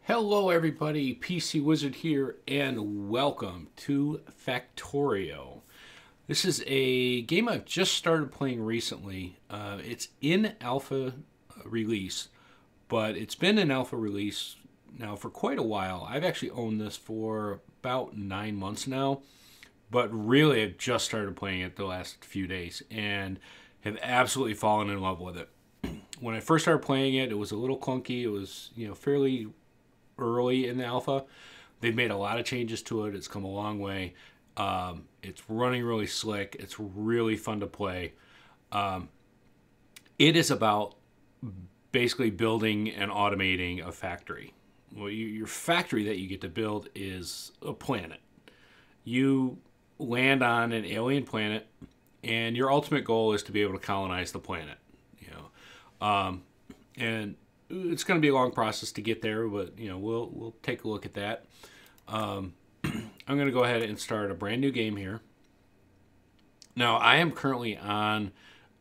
Hello everybody, PC Wizard here, and welcome to Factorio. This is a game I've just started playing recently. It's in alpha release, but it's been in alpha release now for quite a while. I've actually owned this for about 9 months now, but really I've just started playing it the last few days and have absolutely fallen in love with it. When I first started playing it, it was a little clunky. It was, fairly early in the alpha. They've made a lot of changes to it. It's come a long way. It's running really slick. It's really fun to play. It is about basically building and automating a factory. Well, your factory that you get to build is a planet. You land on an alien planet, and your ultimate goal is to be able to colonize the planet. And it's going to be a long process to get there, but we'll take a look at that. I'm going to go ahead and start a brand new game here. Now I am currently on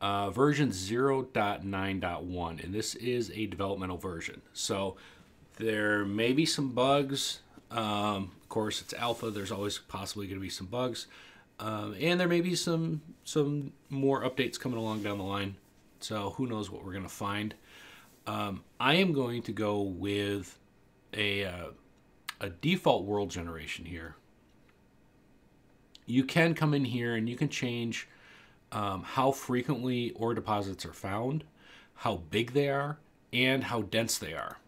version 0.9.1, and this is a developmental version. So there may be some bugs. Of course, it's alpha. There's always possibly going to be some bugs, and there may be some more updates coming along down the line. So who knows what we're going to find. I am going to go with a default world generation here. You can come in here and you can change how frequently ore deposits are found, how big they are, and how dense they are.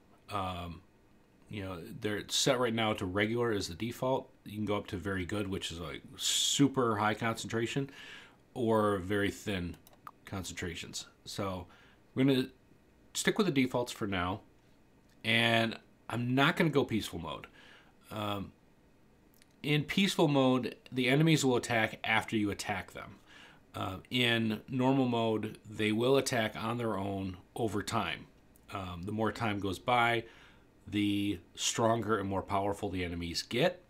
They're set right now to regular as the default. You can go up to very good, which is like super high concentration, or very thin concentrations. So we're going to stick with the defaults for now, and I'm not going to go peaceful mode. In peaceful mode, the enemies will attack after you attack them. In normal mode, they will attack on their own over time. The more time goes by, the stronger and more powerful the enemies get,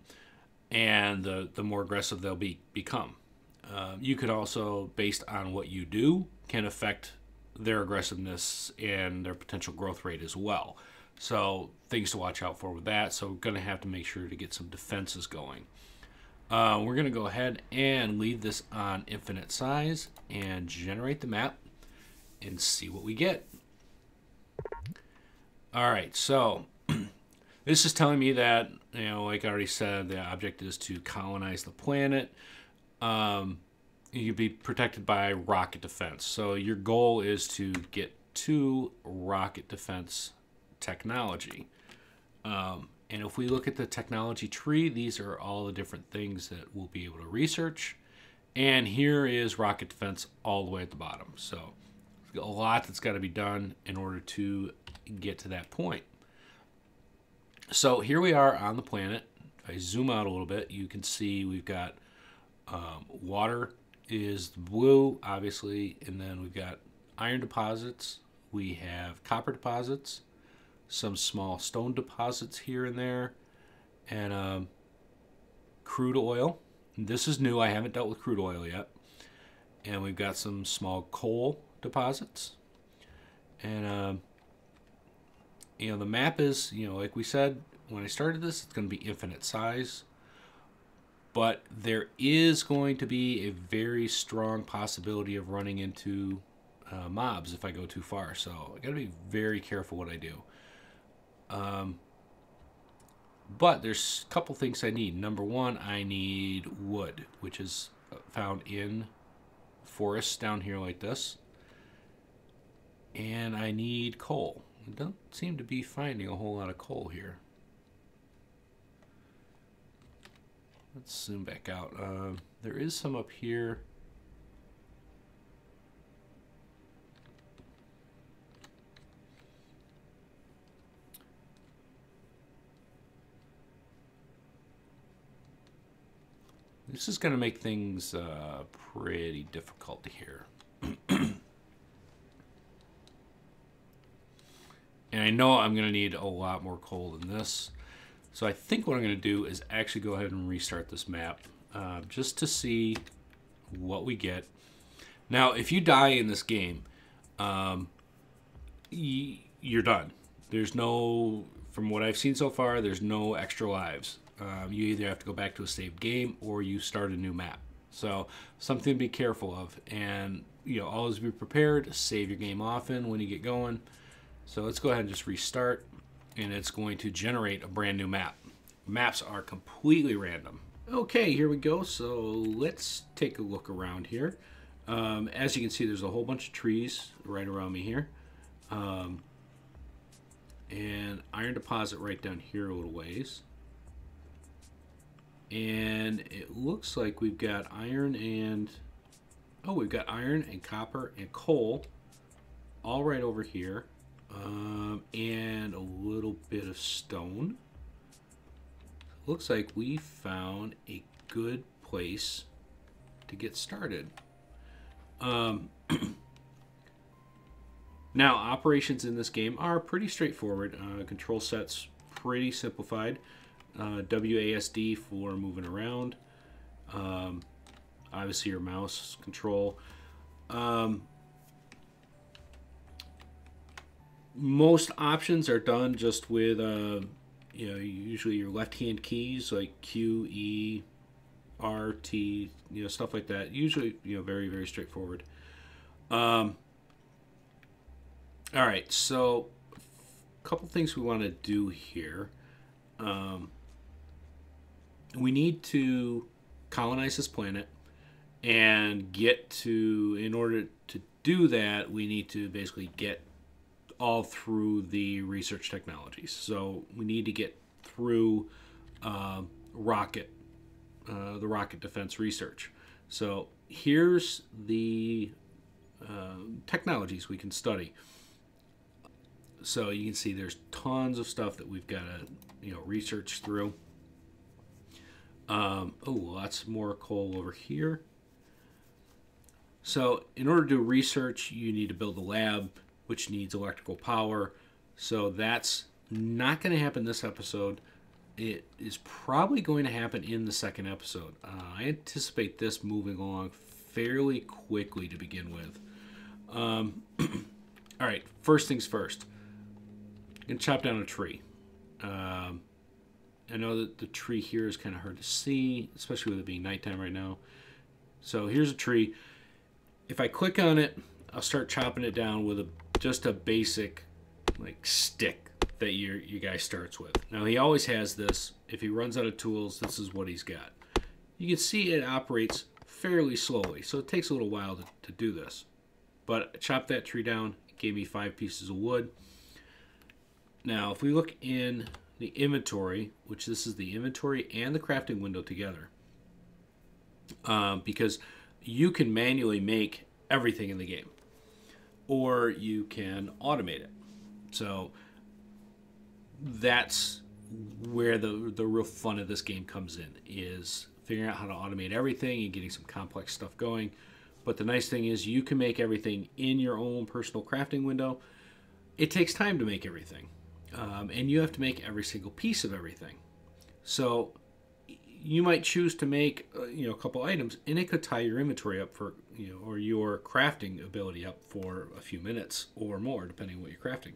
and the more aggressive they'll become. You could also, based on what you do, can affect their aggressiveness and their potential growth rate as well. So things to watch out for with that. So we're going to have to make sure to get some defenses going. We're going to go ahead and leave this on infinite size and generate the map and see what we get. All right, so this is telling me that, like I already said, the object is to colonize the planet. You can be protected by rocket defense. So your goal is to get to rocket defense technology. And if we look at the technology tree, these are all the different things that we'll be able to research. And here is rocket defense all the way at the bottom. So a lot that's got to be done in order to get to that point. So here we are on the planet. If I zoom out a little bit, you can see we've got water is blue, obviously, and then we've got iron deposits, we have copper deposits, some small stone deposits here and there, and crude oil. This is new. I haven't dealt with crude oil yet. And we've got some small coal deposits. And the map is, like we said when I started this, it's going to be infinite size. But there is going to be a very strong possibility of running into mobs if I go too far. So I got to be very careful what I do. But there's a couple things I need. Number one, I need wood, which is found in forests down here like this. And I need coal. I don't seem to be finding a whole lot of coal here. Let's zoom back out. There is some up here. This is going to make things pretty difficult here. And I know I'm going to need a lot more coal than this. So I think what I'm going to do is actually go ahead and restart this map just to see what we get. Now, if you die in this game, you're done. There's no from what I've seen so far, there's no extra lives. You either have to go back to a saved game or you start a new map. So something to be careful of, and always be prepared. Save your game often when you get going. So let's go ahead and just restart, and it's going to generate a brand new map. Maps are completely random. Okay, here we go. So let's take a look around here. As you can see, there's a whole bunch of trees right around me here. And iron deposit right down here a little ways. And it looks like we've got iron and copper and coal all right over here, and a little bit of stone. Looks like we found a good place to get started. Now, operations in this game are pretty straightforward. Control set's pretty simplified. WASD for moving around. Obviously your mouse control. Most options are done just with usually your left hand keys like Q, E, R, T, stuff like that. Usually very, very straightforward. All right, so a couple things we want to do here. We need to colonize this planet, and in order to do that, we need to basically get all through the research technologies. So we need to get through the rocket defense research. So here's the technologies we can study. So you can see there's tons of stuff that we've got to research through. Lots more coal over here. So in order to do research, you need to build a lab, which needs electrical power. So that's not going to happen this episode. It is probably going to happen in the second episode. I anticipate this moving along fairly quickly to begin with. All right, first things first. I'm going to chop down a tree. I know that the tree here is kind of hard to see, especially with it being nighttime right now. So here's a tree. If I click on it, I'll start chopping it down with just a basic stick that you guy starts with. Now he always has this. If he runs out of tools, this is what he's got. You can see it operates fairly slowly, so it takes a little while to do this. But I chopped that tree down. It gave me 5 pieces of wood. Now if we look in the inventory, which this is the inventory and the crafting window together, because you can manually make everything in the game, or you can automate it. So that's where the real fun of this game comes in, is figuring out how to automate everything and getting some complex stuff going. But the nice thing is you can make everything in your own personal crafting window. It takes time to make everything. And you have to make every single piece of everything. So you might choose to make a couple items, and it could tie your inventory up for or your crafting ability up for a few minutes or more, depending on what you're crafting.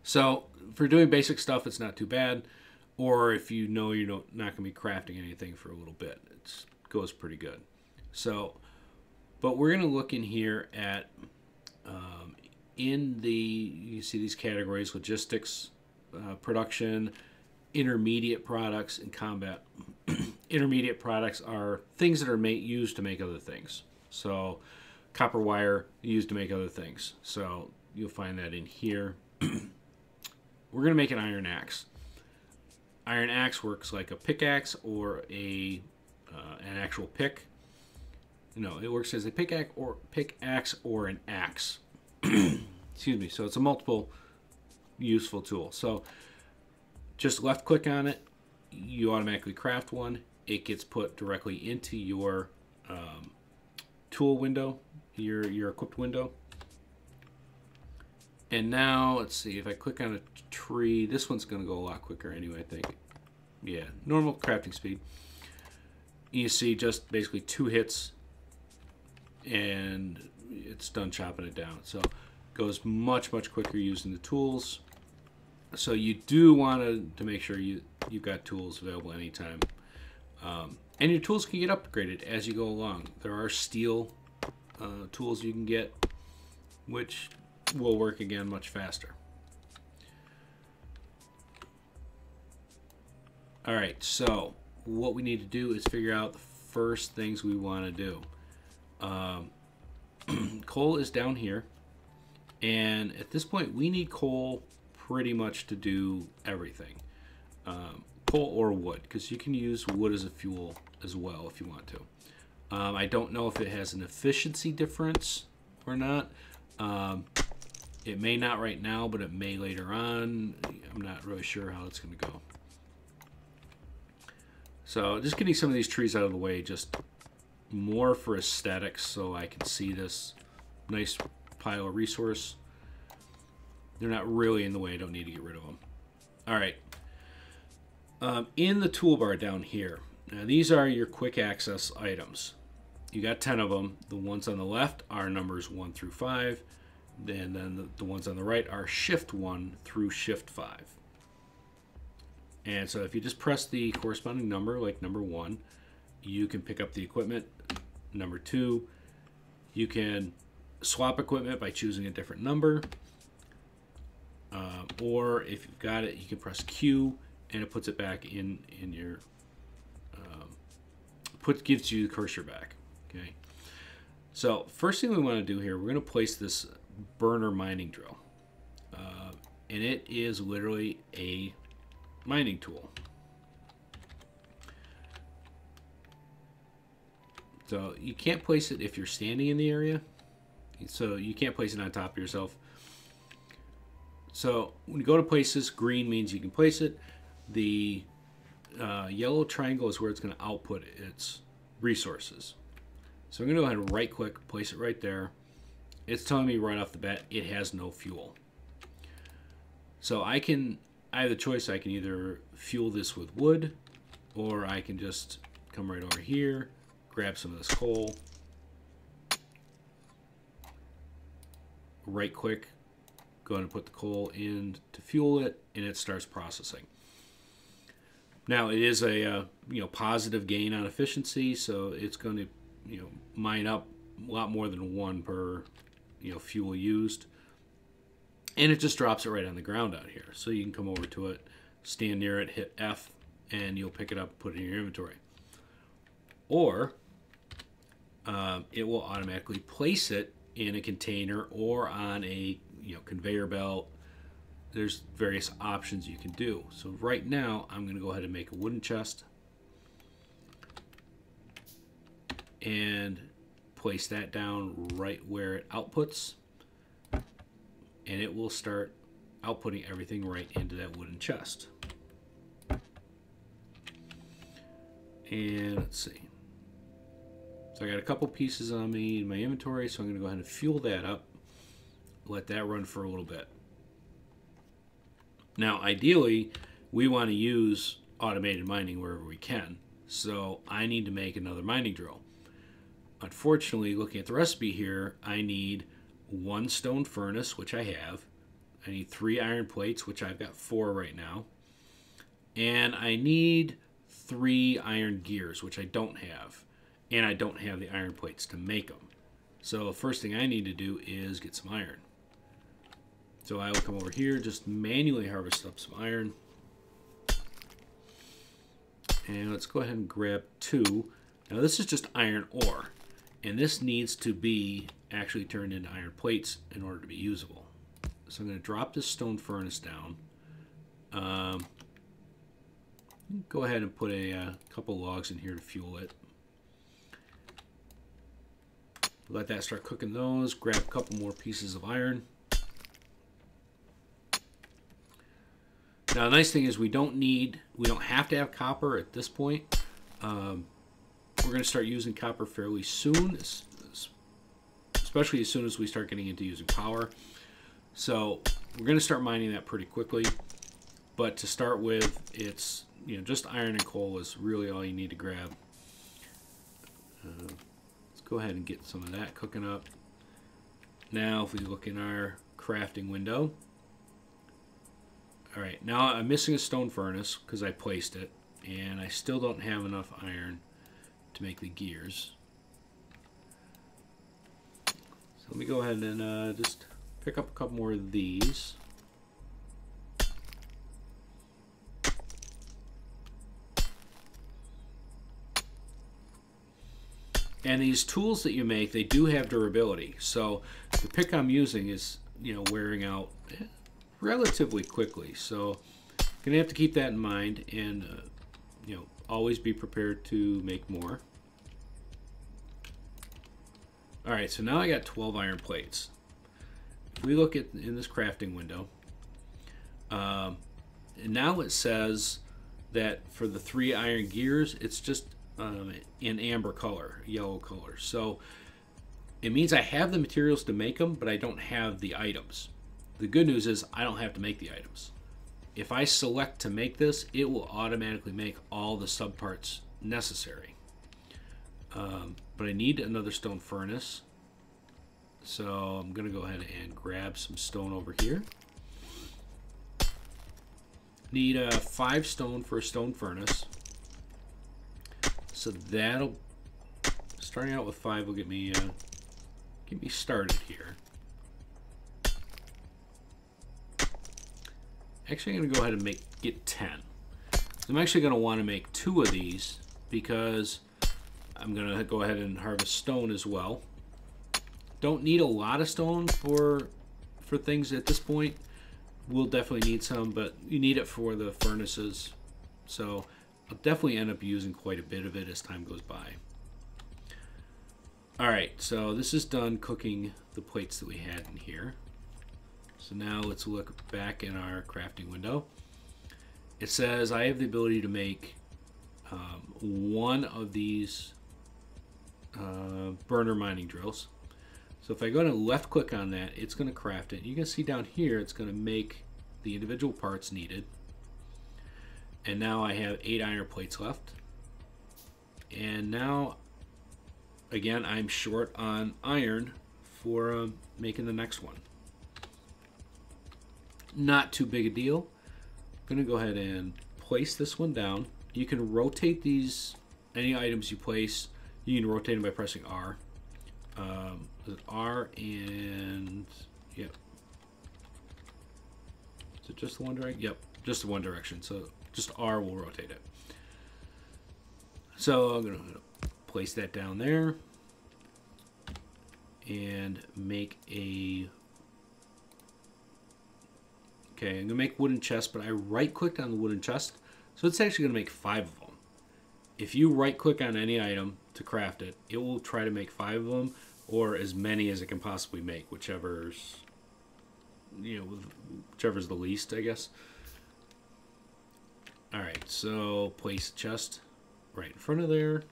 So for doing basic stuff, it's not too bad. Or if you're not going to be crafting anything for a little bit, it goes pretty good. So, but we're going to look in here at you see these categories: logistics, production, intermediate products, and combat. Intermediate products are things that are used to make other things. So copper wire used to make other things. So you'll find that in here. We're going to make an iron axe. Iron axe works like a pickaxe or an actual pick. No, it works as a pickaxe or an axe. Excuse me. So it's a multiple useful tool. So just left click on it, you automatically craft one. It gets put directly into your tool window, your equipped window. And now let's see, if I click on a tree, this one's going to go a lot quicker anyway, I think. Yeah, normal crafting speed. You see just basically 2 hits and it's done chopping it down. So it goes much, much quicker using the tools. So you do want to make sure you've got tools available anytime. And your tools can get upgraded as you go along. There are steel tools you can get, which will work again much faster. All right, so what we need to do is figure out the first things we want to do. Coal is down here, and at this point we need coal pretty much to do everything. Coal or wood, because you can use wood as a fuel as well if you want to. I don't know if it has an efficiency difference or not. It may not right now, but it may later on. I'm not really sure how it's going to go. So just getting some of these trees out of the way, just more for aesthetics, so I can see this nice pile of resource. They're not really in the way. I don't need to get rid of them. All right. In the toolbar down here, now these are your quick access items. You got 10 of them. The ones on the left are numbers 1 through 5. And then the ones on the right are shift 1 through shift 5. And so if you just press the corresponding number, like number 1, you can pick up the equipment. Number 2, you can swap equipment by choosing a different number. Or if you've got it, you can press Q and it puts it back in your, gives you the cursor back. Okay. So first thing we want to do here, we're going to place this burner mining drill. And it is literally a mining tool. So you can't place it if you're standing in the area. So you can't place it on top of yourself. So when you go to places, green means you can place it. The yellow triangle is where it's going to output its resources. So I'm going to go ahead and right click, place it right there. It's telling me right off the bat it has no fuel. So I have the choice. I can either fuel this with wood, or I can just come right over here, grab some of this coal, right click, go ahead and put the coal in to fuel it, and it starts processing. Now it is a positive gain on efficiency, so it's going to mine up a lot more than 1 per fuel used, and it just drops it right on the ground out here. So you can come over to it, stand near it, hit F, and you'll pick it up, put it in your inventory. Or it will automatically place it in a container or on a conveyor belt. There's various options you can do. So right now I'm going to go ahead and make a wooden chest and place that down right where it outputs, and it will start outputting everything right into that wooden chest. And let's see. So I got a couple pieces on me in my inventory, so I'm going to go ahead and fuel that up, let that run for a little bit. Now ideally we want to use automated mining wherever we can, so I need to make another mining drill. Unfortunately, looking at the recipe here, I need 1 stone furnace, which I have. I need 3 iron plates, which I've got 4 right now. And I need 3 iron gears, which I don't have. And I don't have the iron plates to make them. So the first thing I need to do is get some iron. So I will come over here, just manually harvest up some iron. And let's go ahead and grab 2. Now this is just iron ore. And this needs to be actually turned into iron plates in order to be usable. So I'm going to drop this stone furnace down. Go ahead and put a couple logs in here to fuel it. Let that start cooking those. Grab a couple more pieces of iron. Now the nice thing is we don't have to have copper at this point. We're going to start using copper fairly soon, especially as soon as we start getting into using power. So we're going to start mining that pretty quickly. But to start with, it's just iron and coal is really all you need to grab. Let's go ahead and get some of that cooking up. Now if we look in our crafting window, All right, now I'm missing a stone furnace because I placed it, and I still don't have enough iron to make the gears. So let me go ahead and just pick up a couple more of these. And these tools that you make, they do have durability. So the pick I'm using is, wearing out relatively quickly. So gonna have to keep that in mind, and always be prepared to make more. All right, so now I got 12 iron plates. If we look in this crafting window, and now it says that for the 3 iron gears, it's just in amber color, yellow color. So it means I have the materials to make them, but I don't have the items. The good news is I don't have to make the items. If I select to make this, it will automatically make all the subparts necessary. But I need another stone furnace. So I'm going to go ahead and grab some stone over here. Need 5 stone for a stone furnace. So that'll, starting out with 5 will get me started here. Actually, I'm going to go ahead and get 10. I'm actually going to want to make 2 of these because I'm going to go ahead and harvest stone as well. Don't need a lot of stone for things at this point. We'll definitely need some, but you need it for the furnaces. So I'll definitely end up using quite a bit of it as time goes by. Alright, so this is done cooking the plates that we had in here. So now let's look back in our crafting window. It says I have the ability to make 1 of these burner mining drills. So if I go to left click on that, it's going to craft it. You can see down here it's going to make the individual parts needed. And now I have 8 iron plates left. And now, again, I'm short on iron for making the next one. Not too big a deal. I'm going to go ahead and place this one down. You can rotate these, any items you place, you can rotate them by pressing R. Is it R and, yep. Is it just the one direction? Yep, just the one direction. So just R will rotate it. So I'm going to place that down there and make a, okay, I'm going to make wooden chest, but I right clicked on the wooden chest. So it's actually going to make 5 of them. If you right click on any item to craft it, it will try to make 5 of them, or as many as it can possibly make, whichever's, whichever's the least, I guess. Alright, so place chest right in front of there.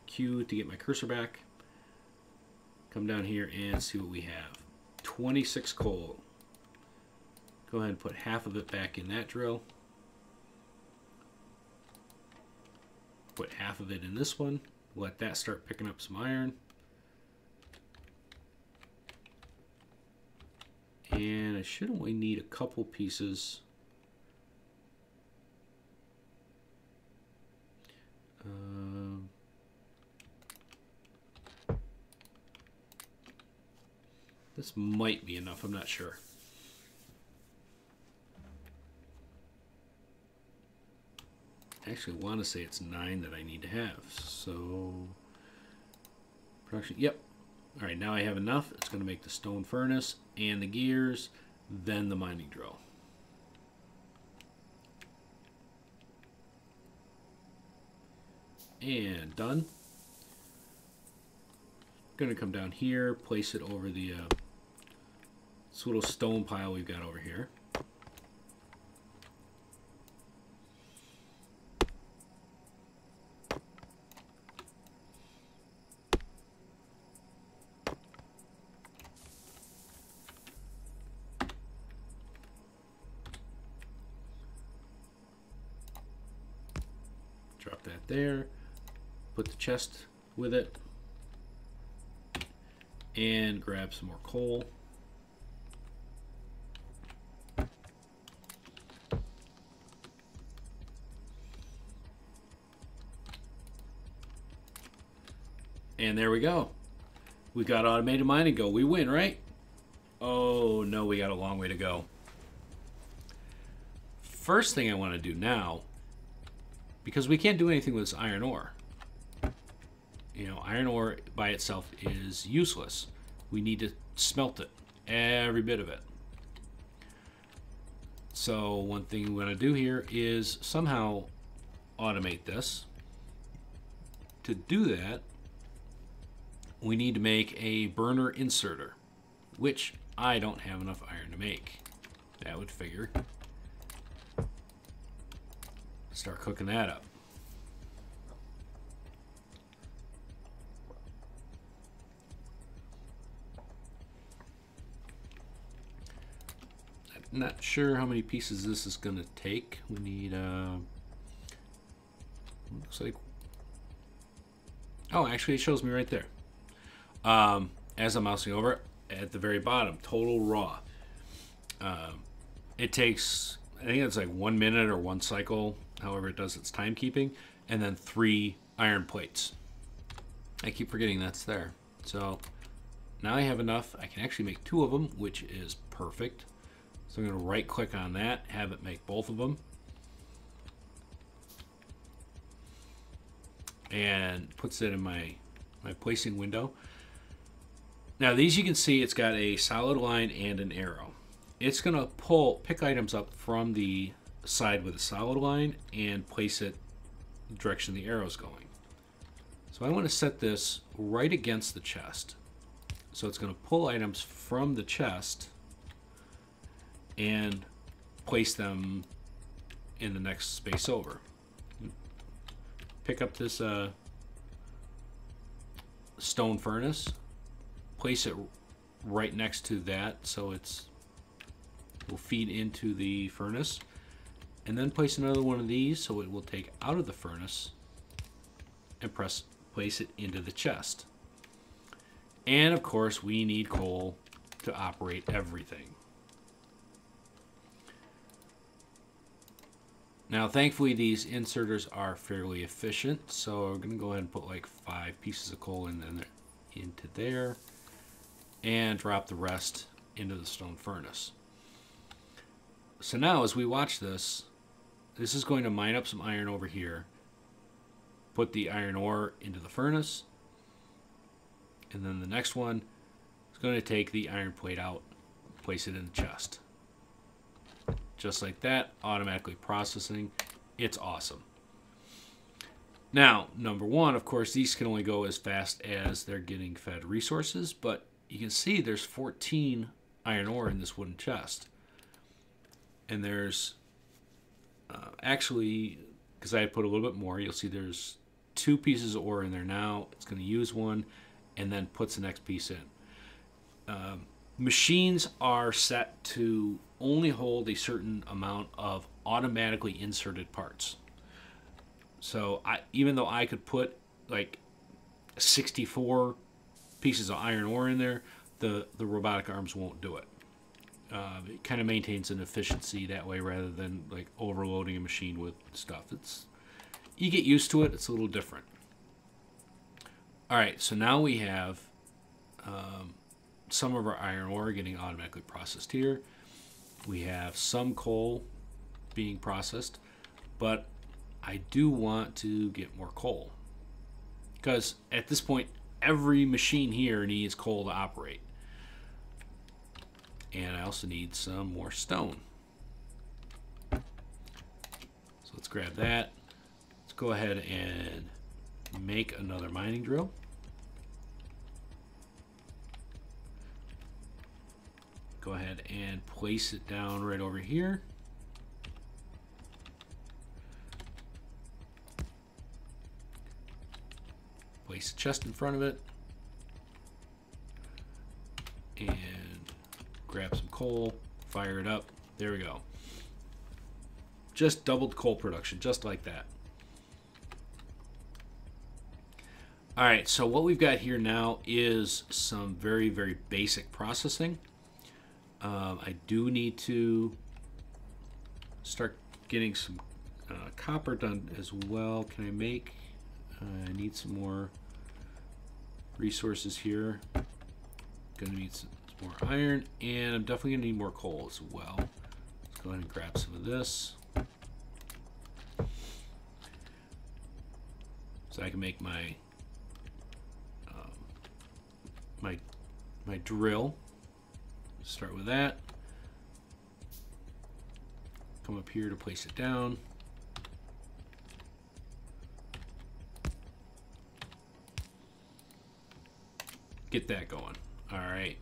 Q to get my cursor back. Come down here and see what we have. 26 coal. Go ahead and put half of it back in that drill. Put half of it in this one. Let that start picking up some iron. And I should only need a couple pieces. This might be enough, I'm not sure. I actually want to say it's 9 that I need to have. So, production, yep. All right, now I have enough. It's going to make the stone furnace and the gears, then the mining drill. And done. Going to come down here, place it over the this little stone pile we've got over here. Drop that there, put the chest with it, and grab some more coal. And there we go. We got automated mining go. We win, right? Oh, no, we got a long way to go. First thing I want to do now, because we can't do anything with this iron ore. You know, iron ore by itself is useless. We need to smelt it, every bit of it. So one thing we want to do here is somehow automate this. To do that, we need to make a burner inserter, which I don't have enough iron to make. That would figure. Start cooking that up. I'm not sure how many pieces this is going to take. We need, looks like, oh, actually it shows me right there. As I'm mousing over, at the very bottom, total raw. It takes, I think it's like 1 minute or 1 cycle, however it does its timekeeping, and then 3 iron plates. I keep forgetting that's there. So now I have enough. I can actually make 2 of them, which is perfect. So I'm going to right click on that, have it make both of them. And puts it in my placing window. Now these, you can see it's got a solid line and an arrow. It's going to pick items up from the side with a solid line and place it the direction the arrow's going. So I want to set this right against the chest. So it's going to pull items from the chest and place them in the next space over. Pick up this stone furnace, place it right next to that so it will feed into the furnace, and then place another one of these so it will take out of the furnace and place it into the chest. And of course we need coal to operate everything. Now thankfully these inserters are fairly efficient, so we're going to go ahead and put like 5 pieces of coal into there and drop the rest into the stone furnace. So now as we watch this, this is going to mine up some iron over here, put the iron ore into the furnace, and then the next one is going to take the iron plate out, place it in the chest. Just like that, automatically processing. It's awesome. Now, number one, of course, these can only go as fast as they're getting fed resources, but you can see there's 14 iron ore in this wooden chest. And there's actually, because I had put a little bit more, you'll see there's 2 pieces of ore in there now. It's going to use one and then puts the next piece in. Machines are set to only hold a certain amount of automatically inserted parts. So even though I could put like 64 pieces of iron ore in there, the robotic arms won't do it. It kind of maintains an efficiency that way rather than like overloading a machine with stuff. You get used to it. It's a little different. All right, so now we have some of our iron ore getting automatically processed here. We have some coal being processed, but I do want to get more coal because at this point every machine here needs coal to operate. And I also need some more stone. So let's grab that. Let's go ahead and make another mining drill. Go ahead and place it down right over here. Place a chest in front of it. And grab some coal, fire it up. There we go. Just doubled coal production, just like that. All right, so what we've got here now is some very, very basic processing. I do need to start getting some copper done as well. Can I make, I need some more resources here. Gonna need some more iron, and I'm definitely gonna need more coal as well. Let's go ahead and grab some of this. So I can make my my drill. Start with that. Come up here to place it down. Get that going. All right.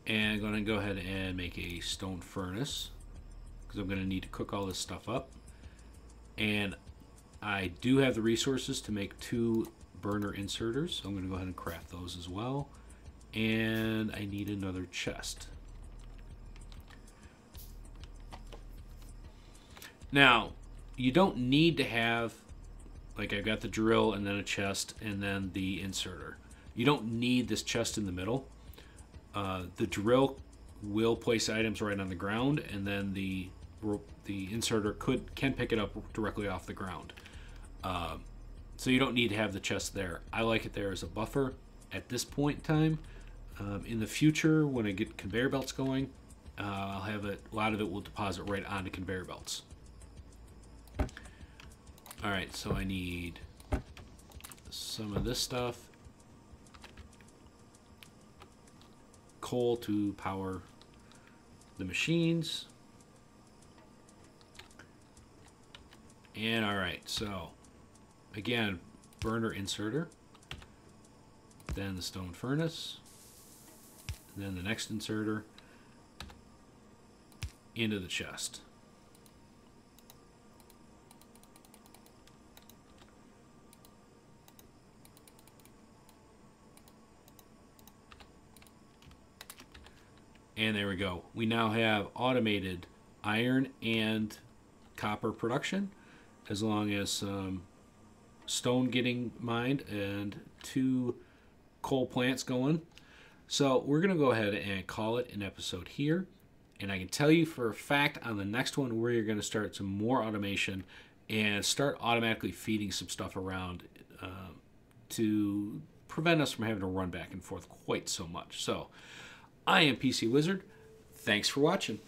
And I'm going to go ahead and make a stone furnace because I'm going to need to cook all this stuff up. And I do have the resources to make 2 burner inserters, so I'm going to go ahead and craft those as well. And I need another chest. Now, you don't need to have, like I've got the drill and then a chest and then the inserter. You don't need this chest in the middle. The drill will place items right on the ground, and then the inserter can pick it up directly off the ground. So you don't need to have the chest there. I like it there as a buffer at this point in time. In the future, when I get conveyor belts going, I'll have it. A lot of it will deposit right onto conveyor belts. All right, so I need some of this stuff. Coal to power the machines. And all right, so again, burner inserter, then the stone furnace, and then the next inserter into the chest. And there we go. We now have automated iron and copper production, as long as stone getting mined and 2 coal plants going. So we're going to go ahead and call it an episode here. And I can tell you for a fact on the next one, we're going to start some more automation and start automatically feeding some stuff around to prevent us from having to run back and forth quite so much. So I am PC Wizard. Thanks for watching.